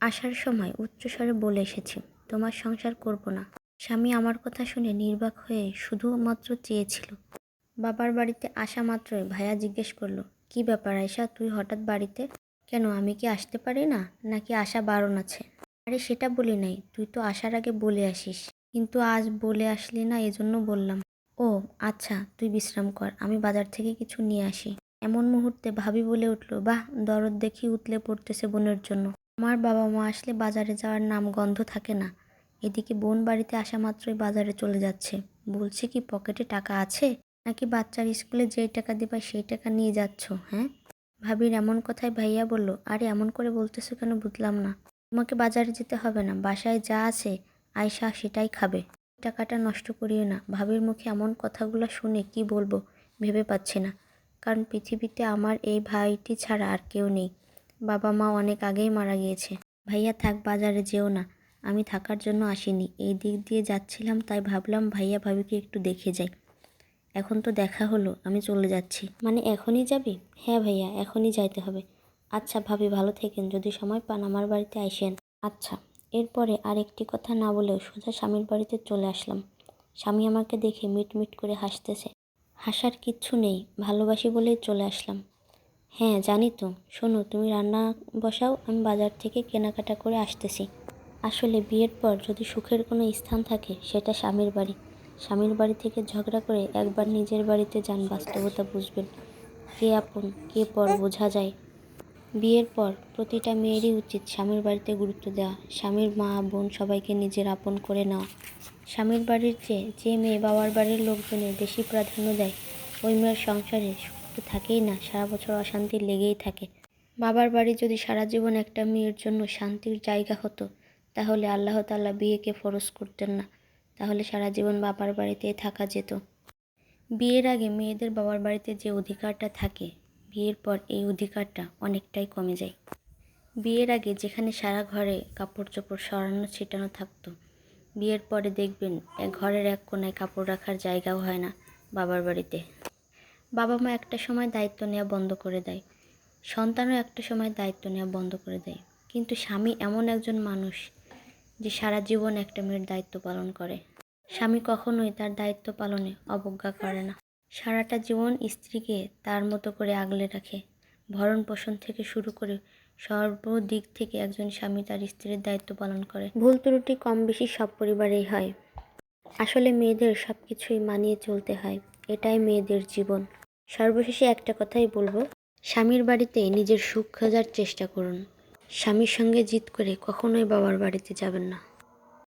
আসার সময় উচ্চস্বরে বলে এসেছি, তোমার সংসার করব না। স্বামী আমার কথা শুনে নির্বাক হয়ে শুধুমাত্র চেয়েছিল। বাবার বাড়িতে আসা মাত্রই ভাইয়া জিজ্ঞেস করলো, কি ব্যাপার আয়শা, তুই হঠাৎ বাড়িতে? কেন, আমি কি আসতে পারি না, নাকি আসা বারণ আছে? আরে সেটা বলি নাই, তুই তো আসার আগে বলে আসিস, কিন্তু আজ বলে আসলি না, এজন্য বললাম। ও আচ্ছা, তুই বিশ্রাম কর, আমি বাজার থেকে কিছু নিয়ে আসি। এমন মুহূর্তে ভাবি বলে উঠল, বাহ, দরদ দেখি উতলে পড়তেছে বোনের জন্য। আমার বাবা মা আসলে বাজারে যাওয়ার নাম গন্ধ থাকে না। এদিকে বোন বাড়িতে আসা মাত্রই বাজারে চলে যাচ্ছে। বলছে কি, পকেটে টাকা আছে, নাকি বাচ্চার স্কুলে যেই টাকা দিবা সেই টাকা নিয়ে যাচ্ছ? হ্যাঁ। ভাবির এমন কথায় ভাইয়া বলল, আরে এমন করে বলতেছো কেন, বুঝলাম না। তোমাকে বাজারে যেতে হবে না, বাসায় যা আছে আয়শা সেটাই খাবে। টাকাটা নষ্ট করিও না। ভাবির মুখে এমন কথাগুলো শুনে কি বলবো ভেবে পাচ্ছি না, কারণ পৃথিবীতে আমার এই ভাইটি ছাড়া আর কেউ নেই। বাবা মা অনেক আগেই মারা গিয়েছে। ভাইয়া থাক, বাজারে যেও না, আমি থাকার জন্য আসিনি, এই দিক দিয়ে যাচ্ছিলাম, তাই ভাবলাম ভাইয়া ভাবিকে একটু দেখে যাই। এখন তো দেখা হলো, আমি চলে যাচ্ছি। মানে এখনই যাবি? হ্যাঁ ভাইয়া, এখনই যাইতে হবে। আচ্ছা ভাবি, ভালো থেকেন, যদি সময় পান আমার বাড়িতে আইসেন। আচ্ছা। এরপরে আর একটি কথা না বলেও সোজা স্বামীর বাড়িতে চলে আসলাম। স্বামী আমাকে দেখে মিটমিট করে হাসতেছে। হাসার কিচ্ছু নেই, ভালোবাসি বলেই চলে আসলাম। হ্যাঁ জানি তো। শোনো, তুমি রান্না বসাও, আমি বাজার থেকে কেনাকাটা করে আসতেছি। আসলে বিয়ের পর যদি সুখের কোনো স্থান থাকে সেটা স্বামীর বাড়ি। স্বামীর বাড়ি থেকে ঝগড়া করে একবার নিজের বাড়িতে যান, বাস্তবতা বুঝবেন। কে আপন কে পর বোঝা যায়। বিয়ের পর প্রতিটা মেয়েরই উচিত স্বামীর বাড়িতে গুরুত্ব দেওয়া, স্বামীর মা বোন সবাইকে নিজের আপন করে নেওয়া। স্বামীর বাড়ির চেয়ে যে মেয়ে বাবার বাড়ির লোকজনের বেশি প্রাধান্য দেয়, ওই মেয়ের সংসারে সুখ তো থাকেই না, সারা বছর অশান্তি লেগেই থাকে। বাবার বাড়ি যদি সারা জীবন একটা মেয়ের জন্য শান্তির জায়গা হতো, তাহলে আল্লাহ তাআলা বিয়েকে ফরজ করতেন না, তাহলে সারা জীবন বাবার বাড়িতেই থাকা যেত। বিয়ের আগে মেয়েদের বাবার বাড়িতে যে অধিকারটা থাকে, বিয়ের পর এই অধিকারটা অনেকটাই কমে যায়। বিয়ের আগে যেখানে সারা ঘরে কাপড় চোপড় সরানো ছিটানো থাকতো, বিয়ের পরে দেখবেন ঘরের এক কোনায় কাপড় রাখার জায়গাও হয় না বাবার বাড়িতে। বাবা মা একটা সময় দায়িত্ব নেওয়া বন্ধ করে দেয়, সন্তানও একটা সময় দায়িত্ব নেওয়া বন্ধ করে দেয়, কিন্তু স্বামী এমন একজন মানুষ যে সারা জীবন একটা মেয়ের দায়িত্ব পালন করে। স্বামী কখনোই তার দায়িত্ব পালনে অবজ্ঞা করে না। সারাটা জীবন স্ত্রীকে তার মতো করে আগলে রাখে। ভরণ পোষণ থেকে শুরু করে সর্বদিক থেকে একজন স্বামী তার স্ত্রীর দায়িত্ব পালন করে। ভুল ত্রুটি কম বেশি সব পরিবারেই হয়। আসলে মেয়েদের সব কিছুই মানিয়ে চলতে হয়, এটাই মেয়েদের জীবন। সর্বশেষে একটা কথাই বলবো, স্বামীর বাড়িতে নিজের সুখ খোঁজার চেষ্টা করুন। স্বামীর সঙ্গে জিদ করে কখনোই বাবার বাড়িতে যাবেন না।